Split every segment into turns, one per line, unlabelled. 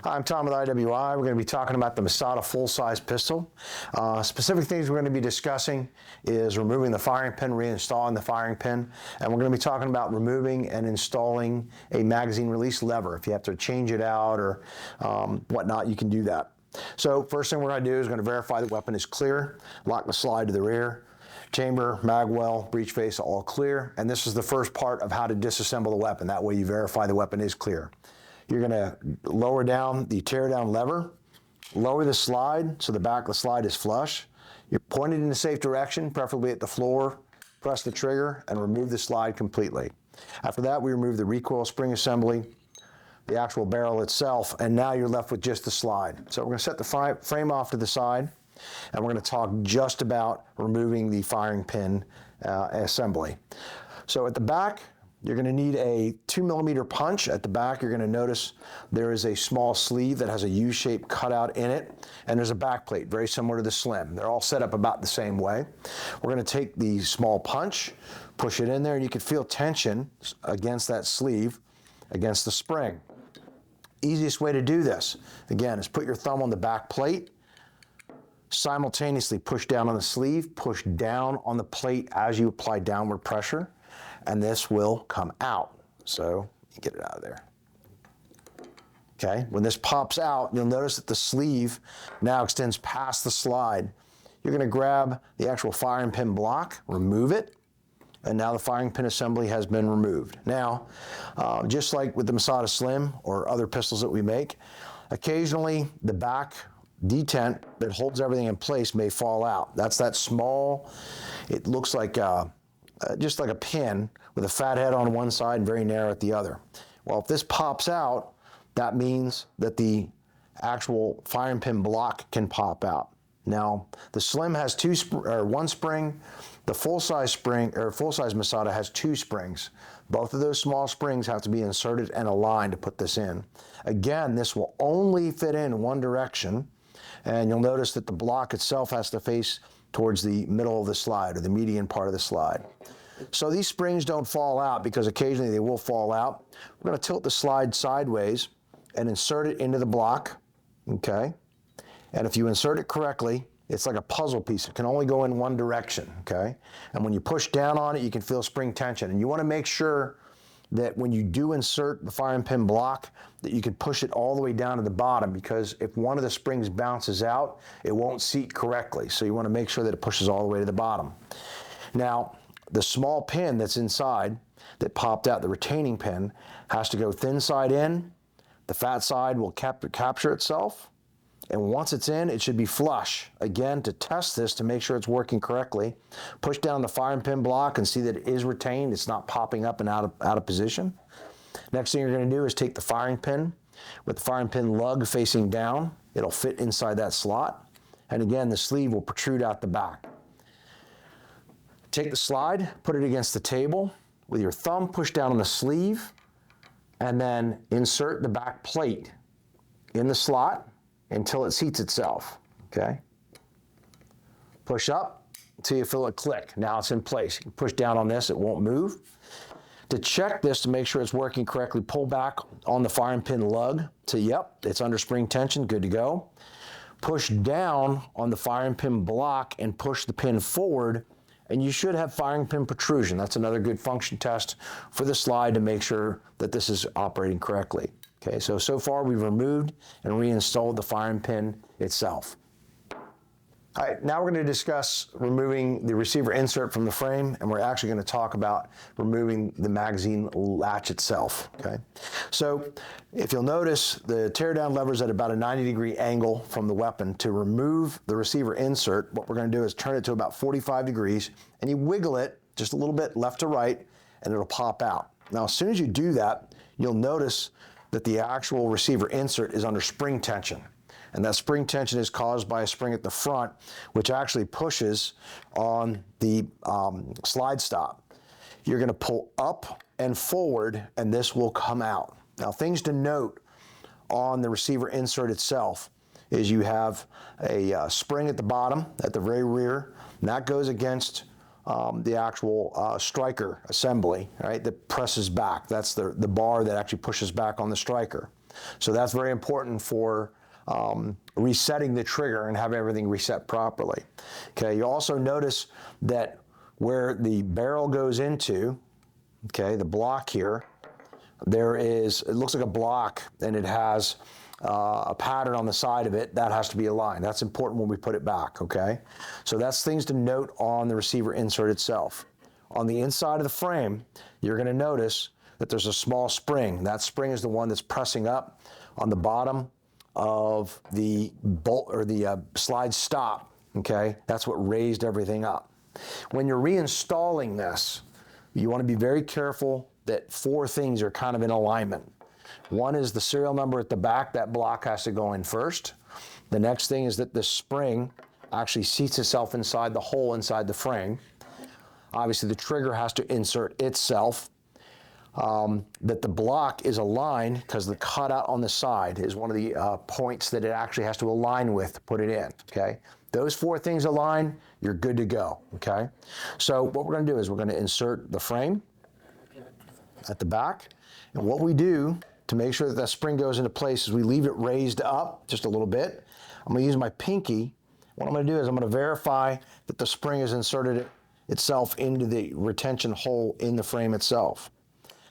Hi, I'm Tom with IWI. We're going to be talking about the Masada full-size pistol. Specific things we're going to be discussing is removing the firing pin, reinstalling the firing pin, and we're going to be talking about removing and installing a magazine release lever. If you have to change it out or whatnot, you can do that. So first thing we're going to do is going to verify the weapon is clear, lock the slide to the rear, chamber, mag well, breech face all clear, and this is the first part of how to disassemble the weapon. That way you verify the weapon is clear. You're going to lower down the tear down lever, lower the slide so the back of the slide is flush. You're pointed in a safe direction, preferably at the floor. Press the trigger and remove the slide completely. After that, we remove the recoil spring assembly, the actual barrel itself, and now you're left with just the slide. So we're going to set the frame off to the side, and we're going to talk just about removing the firing pin assembly. So at the back, you're going to need a 2mm punch. At the back, you're going to notice there is a small sleeve that has a U-shaped cutout in it, and there's a back plate, very similar to the Slim. They're all set up about the same way. We're going to take the small punch, push it in there, and you can feel tension against that sleeve, against the spring. Easiest way to do this, again, is put your thumb on the back plate, simultaneously push down on the sleeve, push down on the plate as you apply downward pressure, and this will come out. So you get it out of there. Okay, when this pops out, you'll notice that the sleeve now extends past the slide. You're going to grab the actual firing pin block, remove it, and now the firing pin assembly has been removed. Now, just like with the Masada Slim or other pistols that we make, occasionally the back detent that holds everything in place may fall out. That's that small, it looks like just like a pin with a fat head on one side and very narrow at the other. Well, if this pops out, that means that the actual firing pin block can pop out. Now, the Slim has one spring. The full-size spring, or full-size Masada, has two springs. Both of those small springs have to be inserted and aligned to put this in. Again, this will only fit in one direction, and you'll notice that the block itself has to face towards the middle of the slide, or the median part of the slide. So these springs don't fall out because occasionally they will fall out. We're going to tilt the slide sideways and insert it into the block, okay? And if you insert it correctly, it's like a puzzle piece. It can only go in one direction, okay? And when you push down on it, you can feel spring tension. And you want to make sure that when you do insert the firing pin block, that you can push it all the way down to the bottom, because if one of the springs bounces out, it won't seat correctly. So you want to make sure that it pushes all the way to the bottom. Now, the small pin that's inside that popped out, the retaining pin, has to go thin side in. The fat side will capture itself. And once it's in, it should be flush. Again, to test this, to make sure it's working correctly, push down the firing pin block and see that it is retained. It's not popping up and out of position. Next thing you're going to do is take the firing pin with the firing pin lug facing down. It'll fit inside that slot. And again, the sleeve will protrude out the back. Take the slide, put it against the table. With your thumb, push down on the sleeve, and then insert the back plate in the slot until it seats itself, okay? Push up until you feel it click. Now it's in place. You can push down on this, it won't move. To check this, to make sure it's working correctly, pull back on the firing pin lug to, yep, it's under spring tension, good to go. Push down on the firing pin block and push the pin forward, and you should have firing pin protrusion. That's another good function test for the slide to make sure that this is operating correctly. Okay, so far we've removed and reinstalled the firing pin itself. All right, now we're going to discuss removing the receiver insert from the frame, and we're actually going to talk about removing the magazine latch itself, okay? So if you'll notice, the teardown lever is at about a 90-degree angle from the weapon. To remove the receiver insert, what we're going to do is turn it to about 45 degrees, and you wiggle it just a little bit left to right, and it'll pop out. Now, as soon as you do that, you'll notice that the actual receiver insert is under spring tension. And that spring tension is caused by a spring at the front, which actually pushes on the slide stop. You're going to pull up and forward, and this will come out. Now, things to note on the receiver insert itself is you have a spring at the bottom, at the very rear, and that goes against the actual striker assembly, right, that presses back. That's the bar that actually pushes back on the striker. So that's very important for resetting the trigger and having everything reset properly. Okay, you also notice that where the barrel goes into, okay, the block here, it looks like a block, and it has a pattern on the side of it that has to be aligned. That's important when we put it back, okay? So that's things to note on the receiver insert itself. On the inside of the frame, you're going to notice that there's a small spring. That spring is the one that's pressing up on the bottom of the bolt or the slide stop, okay? That's what raised everything up. When you're reinstalling this, you want to be very careful that 4 things are kind of in alignment. One is the serial number at the back. That block has to go in first. The next thing is that the spring actually seats itself inside the hole inside the frame. Obviously, the trigger has to insert itself. That the block is aligned because the cutout on the side is one of the points that it actually has to align with to put it in, okay? Those 4 things align, you're good to go, okay? So what we're going to do is we're going to insert the frame at the back. And what we do to make sure that that spring goes into place is we leave it raised up just a little bit. I'm going to use my pinky. What I'm going to do is I'm going to verify that the spring has inserted itself into the retention hole in the frame itself.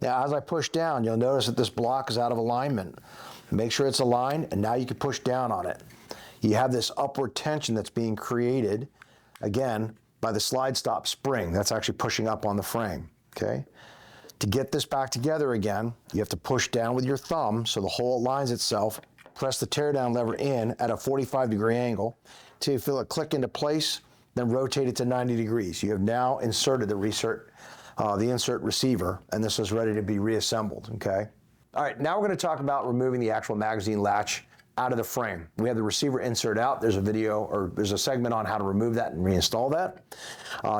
Now, as I push down, you'll notice that this block is out of alignment. Make sure it's aligned, and now you can push down on it. You have this upward tension that's being created, again, by the slide stop spring. That's actually pushing up on the frame, okay? To get this back together again, you have to push down with your thumb so the hole aligns itself, press the teardown lever in at a 45-degree angle till you feel it click into place, then rotate it to 90 degrees. You have now inserted the insert receiver, and this is ready to be reassembled, okay? All right, now we're going to talk about removing the actual magazine latch out of the frame. We have the receiver insert out. There's a video, or there's a segment on how to remove that and reinstall that.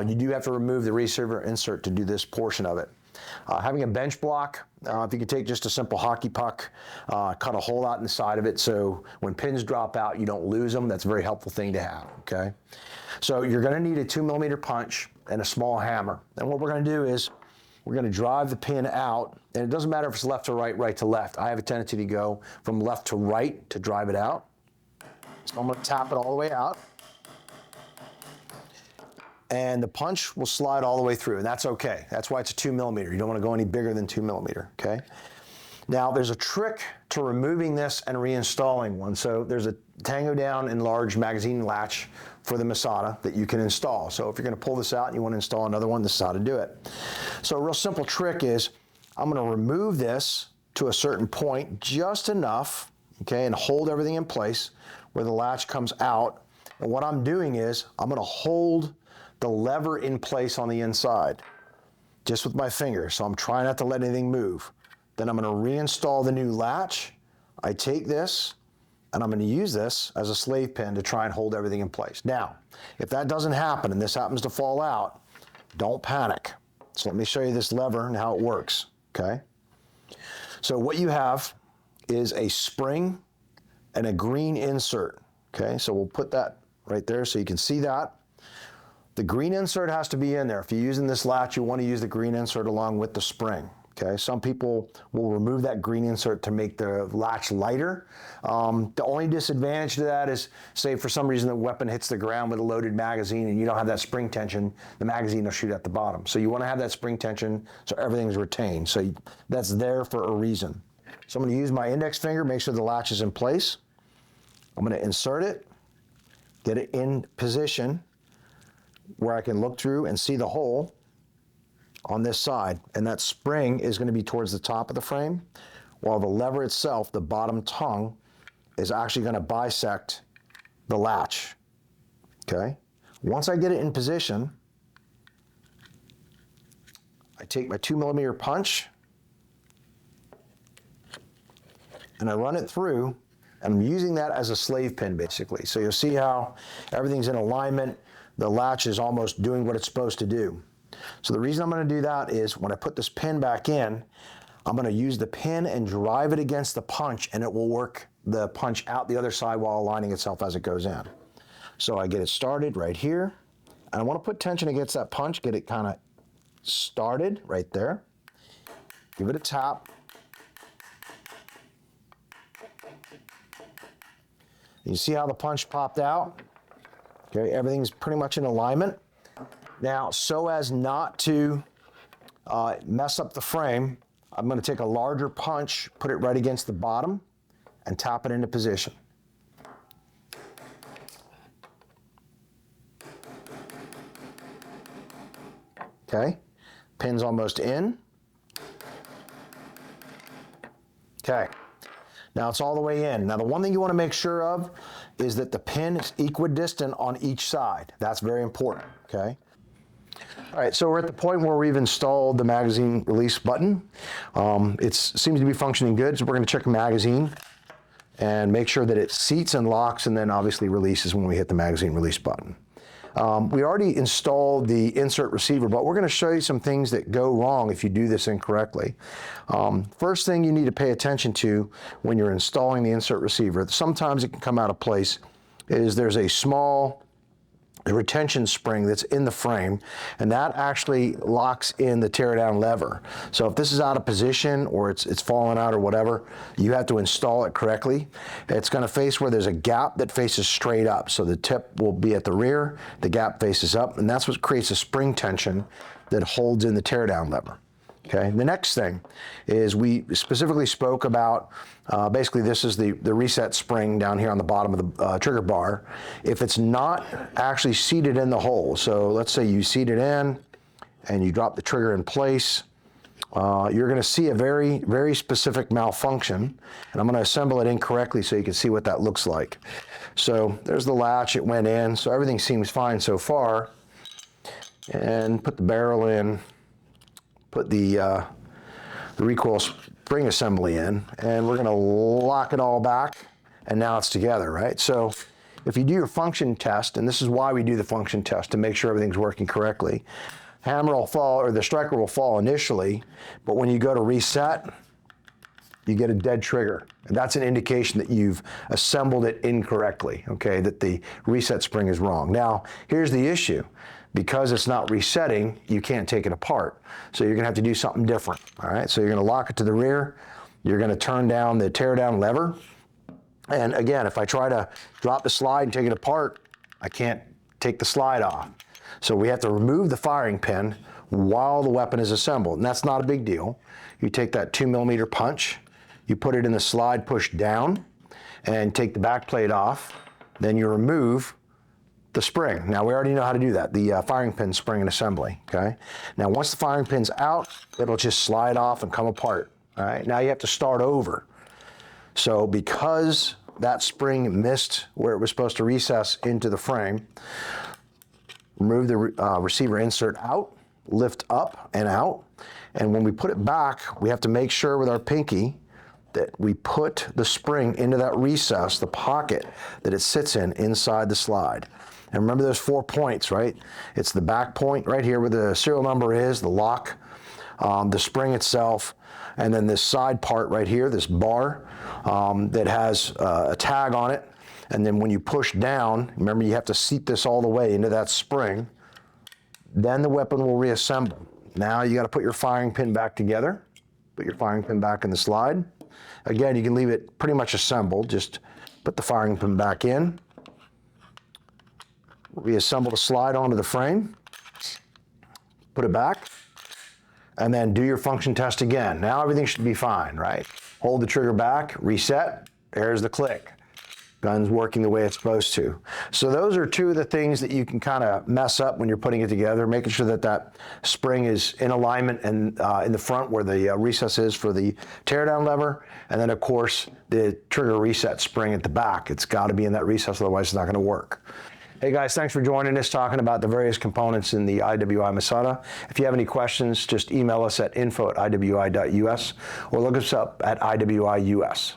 You do have to remove the receiver insert to do this portion of it. Having a bench block, if you could take just a simple hockey puck, cut a hole out in the side of it so when pins drop out, you don't lose them. That's a very helpful thing to have, okay? So you're going to need a 2mm punch and a small hammer. And what we're going to do is we're going to drive the pin out, and it doesn't matter if it's left to right, right to left. I have a tendency to go from left to right to drive it out. So I'm going to tap it all the way out. And the punch will slide all the way through, and that's okay. That's why it's a 2mm. You don't want to go any bigger than 2mm, okay? Now, there's a trick to removing this and reinstalling one. So there's a Tango Down enlarged magazine latch for the Masada that you can install. So if you're going to pull this out and you want to install another one, this is how to do it. So a real simple trick is I'm going to remove this to a certain point, just enough, okay, and hold everything in place where the latch comes out. And what I'm doing is I'm going to hold the lever in place on the inside, just with my finger. So I'm trying not to let anything move. Then I'm going to reinstall the new latch. I take this, and I'm going to use this as a slave pin to try and hold everything in place. Now, if that doesn't happen and this happens to fall out, don't panic. So let me show you this lever and how it works, okay? So what you have is a spring and a green insert, okay? So we'll put that right there so you can see that. The green insert has to be in there. If you're using this latch, you want to use the green insert along with the spring. Okay, some people will remove that green insert to make the latch lighter. The only disadvantage to that is, say for some reason the weapon hits the ground with a loaded magazine and you don't have that spring tension, the magazine will shoot at the bottom. So you want to have that spring tension so everything's retained. So that's there for a reason. So I'm going to use my index finger, make sure the latch is in place. I'm going to insert it, get it in position where I can look through and see the hole on this side, and that spring is going to be towards the top of the frame, while the lever itself, the bottom tongue, is actually going to bisect the latch, okay? Once I get it in position, I take my 2mm punch, and I run it through, and I'm using that as a slave pin, basically. So you'll see how everything's in alignment. The latch is almost doing what it's supposed to do. So the reason I'm going to do that is when I put this pin back in, I'm going to use the pin and drive it against the punch, and it will work the punch out the other side while aligning itself as it goes in. So I get it started right here. And I want to put tension against that punch, get it kind of started right there. Give it a tap. You see how the punch popped out? Okay, everything's pretty much in alignment. Now, so as not to mess up the frame, I'm going to take a larger punch, put it right against the bottom, and tap it into position. Okay, pin's almost in. Okay, now it's all the way in. Now the one thing you want to make sure of is that the pin is equidistant on each side. That's very important, okay? All right, so we're at the point where we've installed the magazine release button. It seems to be functioning good, so we're going to check the magazine and make sure that it seats and locks and then obviously releases when we hit the magazine release button. We already installed the insert receiver, but we're going to show you some things that go wrong if you do this incorrectly. First thing you need to pay attention to when you're installing the insert receiver, sometimes it can come out of place, is there's a small retention spring that's in the frame, and that actually locks in the tear down lever. So if this is out of position or it's falling out or whatever, you have to install it correctly. It's going to face where there's a gap that faces straight up. So the tip will be at the rear, the gap faces up, and that's what creates a spring tension that holds in the tear down lever. Okay, the next thing is we specifically spoke about, basically this is the reset spring down here on the bottom of the trigger bar. If it's not actually seated in the hole, so let's say you seat it in and you drop the trigger in place, you're going to see a very, very specific malfunction, and I'm going to assemble it incorrectly so you can see what that looks like. So there's the latch, it went in, so everything seems fine so far, and put the barrel in. Put the recoil spring assembly in, and we're going to lock it all back, and now it's together, right? So if you do your function test, and this is why we do the function test, to make sure everything's working correctly, hammer will fall, or the striker will fall initially, but when you go to reset, you get a dead trigger. And that's an indication that you've assembled it incorrectly, okay, that the reset spring is wrong. Now, here's the issue. Because it's not resetting, you can't take it apart. So you're gonna have to do something different, all right? So you're gonna lock it to the rear, you're gonna turn down the tear down lever, and again, if I try to drop the slide and take it apart, I can't take the slide off. So we have to remove the firing pin while the weapon is assembled, and that's not a big deal. You take that 2mm punch, you put it in the slide, push down, and take the back plate off, then you remove the spring. Now we already know how to do that, the firing pin spring and assembly, okay? Now once the firing pin's out, it'll just slide off and come apart, all right? Now you have to start over. So because that spring missed where it was supposed to recess into the frame, remove the receiver insert out, lift up and out, and when we put it back, we have to make sure with our pinky that we put the spring into that recess, the pocket that it sits in inside the slide. And remember those 4 points, right? It's the back point right here where the serial number is, the lock, the spring itself, and then this side part right here, this bar that has a tag on it. And then when you push down, remember you have to seat this all the way into that spring, then the weapon will reassemble. Now you got to put your firing pin back together, put your firing pin back in the slide. Again, you can leave it pretty much assembled, just put the firing pin back in, reassemble the slide onto the frame, put it back, and then do your function test again. Now everything should be fine, right? Hold the trigger back, reset, there's the click. Gun's working the way it's supposed to. So those are two of the things that you can kind of mess up when you're putting it together, making sure that that spring is in alignment and in the front where the recess is for the teardown lever, and then of course the trigger reset spring at the back. It's got to be in that recess, otherwise it's not going to work. Hey guys, thanks for joining us talking about the various components in the IWI Masada. If you have any questions, just email us at info@iwi.us or look us up at IWI US.